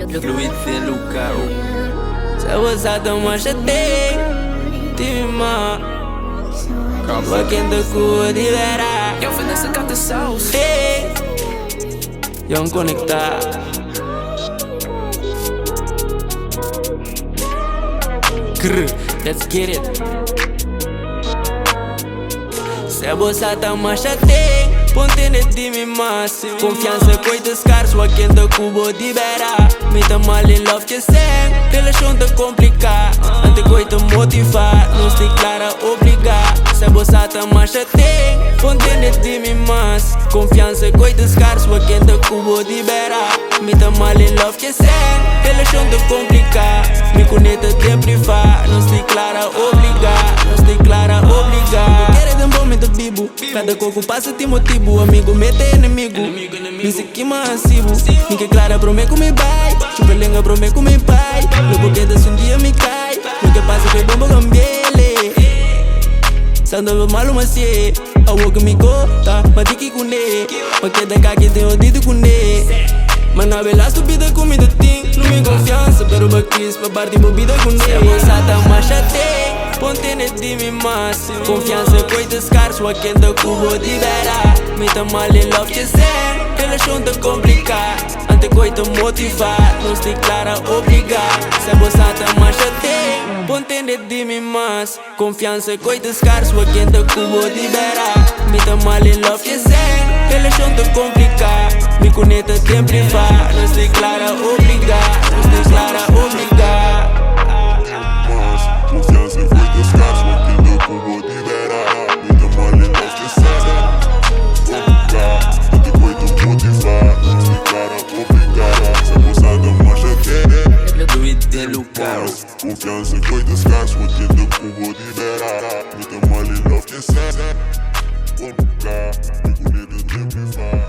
Louis de Luca. Se você tá machatei, tima. Pra quem te cuidará. Eu fui nessa carta sauce. Young conectar. Let's get it. Se você tá machatei, ponte de mim mas confiança coi descar, sua quem te cubo libera. Me tá mal em love que sem relação te complicar. Ante coi te motivar, não se clara obrigar. Se você tá machatei, ponte de mim mas confiança coi descar, sua quem te cubo libera. Me tá mal em love que sem relação te complicar. Me conecta te privar, não se clara obrigar. Não se clara obrigar. Quero de um bom momento vivo. Cada coco passa te motivo. Amigo mete inimigo. Disse que massivo. Ninguém clara pro me comer pai. Chupa lenga pro me comer pai. Logo que desse um dia me cai. Nunca passa que bomba gambele. Sando malo macie. Awo que me gota. Matiki kune. Porque da cá que tem odido kune. Mano, a bela estúpida comida tem. Não me confiança, pero me quis pra partir bebida com ele. Se a moça tá machatei, ponte de mim mas confiança coi descar, sua quem te cubo libera. Me tá mal em love que sem relação te complicar. Ante coi te motivar, não se clara obrigar. Se a moça tá machatei, ponte de mim mas confiança coi descar, sua quem te cubo libera. Me tá mal em love que sem relação te complicar. Me conecta te privar, não se clara obrigar. Não se clara obrigar. Confiança foi descasso, aqui do cubo liberar. Me dá mal em love que será complicar. Ante coi te motivar, não se clara obrigar. Se a moçada machatei, Louis de Luca. confiança foi descasso, aqui do cubo liberar. Me dá mal em love que será complicar. Me conecta te privar.